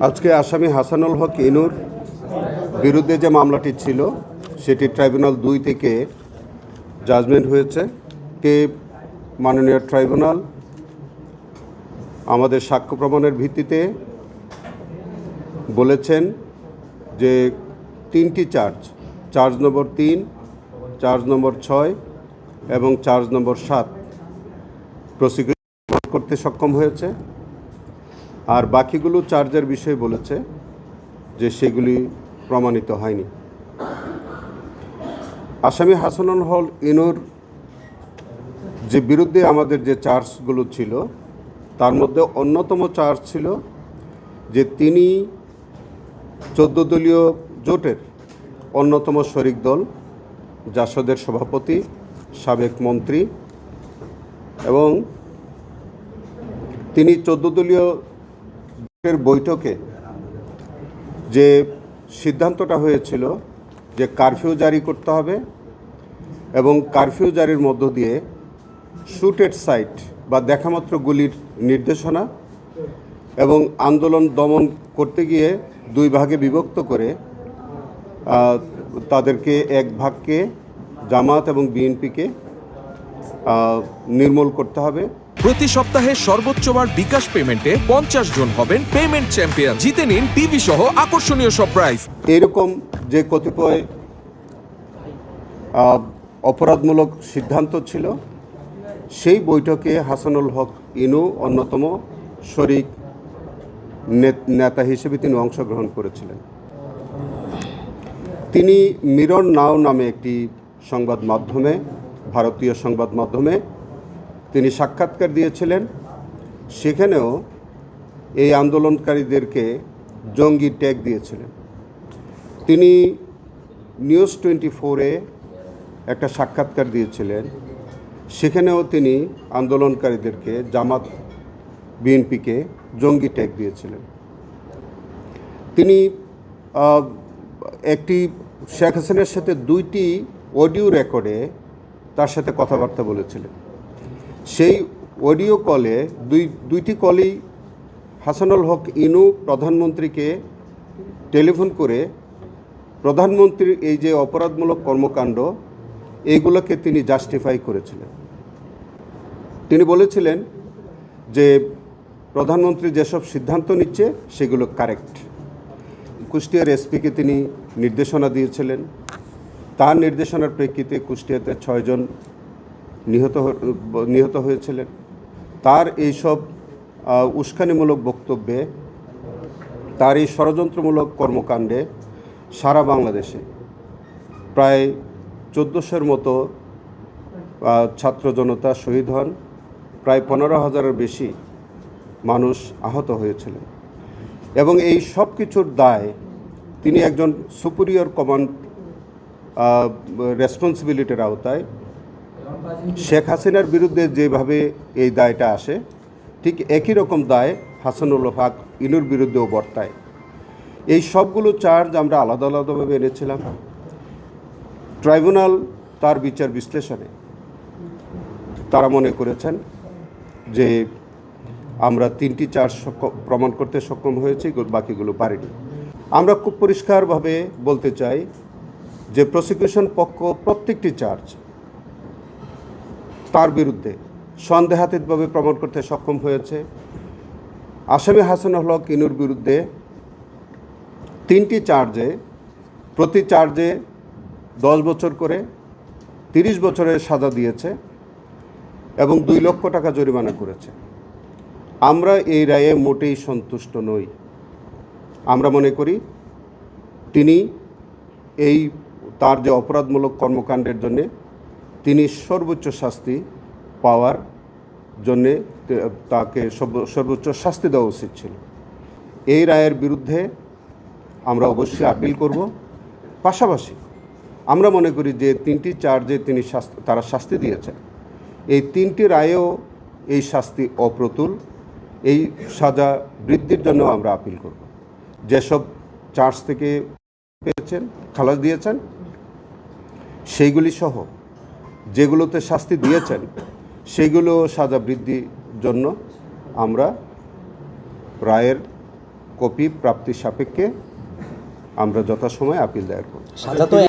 আজকে আসামি হাসানুল হক ইনুর বিরুদ্ধে যে মামলাটি ছিল সেটি ট্রাইব্যুনাল 2 থেকে জাজমেন্ট হয়েছে। কে মাননীয় ট্রাইব্যুনাল আমাদের সাক্ষ্য প্রমাণের ভিত্তিতে বলেছেন যে 3টি চার্জ নম্বর 3, চার্জ নম্বর 6 এবং চার্জ নম্বর 7 প্রসিকিউশন করতে সক্ষম হয়েছে। আর বাকিগুলো চার্জের বিষয়ে বলেছে যে সেগুলি প্রমাণিত হয়নি। আসামি হাসানুল হক ইনুর যে বিরুদ্ধে আমাদের যে চার্জগুলো ছিল তার মধ্যে অন্যতম চার্জ ছিল যে তিনি 14 দলীয় জোটের অন্যতম শরিক দল জাসদের সভাপতি, সাবেক মন্ত্রী, এবং তিনি 14 দলীয় জোটের বৈঠকে যে সিদ্ধান্তটা হয়েছিল যে কারফিউ জারি করতে হবে এবং কারফিউ জারির মধ্য দিয়ে শুট এট সাইট বা দেখামাত্র গুলির নির্দেশনা এবং আন্দোলন দমন করতে গিয়ে 2 ভাগে বিভক্ত করে তাদেরকে এক ভাগকে জামাত এবং বিএনপিকে নির্মূল করতে হবে। প্রতি সপ্তাহে সর্বোচ্চবার বিকাশ পেমেন্টে 50 জন হবেন পেমেন্ট চ্যাম্পিয়ন। জিতে নিন টিভি সহ আকর্ষণীয় সব প্রাইজ। এরকম যে কতিপয় অপরাধমূলক সিদ্ধান্ত ছিল সেই বৈঠকে হাসানুল হক ইনু অন্যতম শরিক নেতা হিসেবে তিনি অংশগ্রহণ করেছিলেন। তিনি মিরর নাও নামে একটি সংবাদ মাধ্যমে, ভারতীয় সংবাদ মাধ্যমে তিনি সাক্ষাৎকার দিয়েছিলেন। সেখানেও এই আন্দোলনকারীদেরকে জঙ্গি ট্যাগ দিয়েছিলেন। তিনি নিউজ 24-এ একটা সাক্ষাৎকার দিয়েছিলেন, সেখানেও তিনি আন্দোলনকারীদেরকে, জামাত বিএনপিকে জঙ্গি ট্যাগ দিয়েছিলেন। তিনি একটি শেখ হাসিনার সাথে 2টি অডিও রেকর্ডে তার সাথে কথাবার্তা বলেছিলেন। সেই অডিও কলে দুইটি কলেই হাসানুল হক ইনু প্রধানমন্ত্রীকে টেলিফোন করে প্রধানমন্ত্রীর এই যে অপরাধমূলক কর্মকাণ্ড এইগুলোকে তিনি জাস্টিফাই করেছিলেন। তিনি বলেছিলেন যে প্রধানমন্ত্রী যেসব সিদ্ধান্ত নিচ্ছে সেগুলো কারেক্ট। কুষ্টিয়ার এসপিকে তিনি নির্দেশনা দিয়েছিলেন। তার নির্দেশনার প্রেক্ষিতে কুষ্টিয়াতে 6 জন নিহত হয়েছিলেন। তার এইসব উস্কানিমূলক বক্তব্যে, তার এই ষড়যন্ত্রমূলক কর্মকাণ্ডে সারা বাংলাদেশে প্রায় 1400-এর মতো ছাত্র জনতা শহীদ হন, প্রায় 15,000-এর বেশি মানুষ আহত হয়েছিলেন। এবং এই সব কিছুর দায় তিনি একজন সুপিরিয়র কমান্ড রেসপন্সিবিলিটির আওতায় শেখ হাসিনার বিরুদ্ধে যেভাবে এই দায়টা আসে ঠিক একই রকম দায় হাসানুল হক ইনুর বিরুদ্ধেও বর্তায়। এই সবগুলো চার্জ আমরা আলাদা আলাদাভাবে এনেছিলাম। ট্রাইব্যুনাল তার বিচার বিশ্লেষণে তারা মনে করেছেন যে আমরা 3টি চার্জ প্রমাণ করতে সক্ষম হয়েছি, বাকিগুলো পারিনি। আমরা খুব পরিষ্কারভাবে বলতে চাই যে প্রসিকিউশন পক্ষ প্রত্যেকটি চার্জ তার বিরুদ্ধে সন্দেহাতীতভাবে প্রমাণ করতে সক্ষম হয়েছে। আসামি হাসানুল হক ইনুর বিরুদ্ধে 3টি চার্জে প্রতি চার্জে 10 বছর করে 30 বছরের সাজা দিয়েছে এবং 2 লক্ষ টাকা জরিমানা করেছে। আমরা এই রায়ে মোটেই সন্তুষ্ট নই। আমরা মনে করি তিনি তার যে অপরাধমূলক কর্মকাণ্ডের জন্যে তিনি সর্বোচ্চ শাস্তি পাওয়ার জন্যে তাকে সর্বোচ্চ শাস্তি দেওয়া উচিত ছিল। এই রায়ের বিরুদ্ধে আমরা অবশ্যই আপিল করব। পাশাপাশি আমরা মনে করি যে 3টি চার্জে তারা শাস্তি দিয়েছেন, এই 3টি রায়েও এই শাস্তি অপ্রতুল। এই সাজা বৃদ্ধির জন্য আমরা আপিল করব। যেসব চার্জ থেকে পেয়েছেন, খালাস দিয়েছেন, সেইগুলি সহ যেগুলোতে শাস্তি দিয়েছেন সেইগুলো সাজা বৃদ্ধির জন্য আমরা রায়ের কপি প্রাপ্তির সাপেক্ষে আমরা যথাসময়ে আপিল দায়ের করব। সাজা তো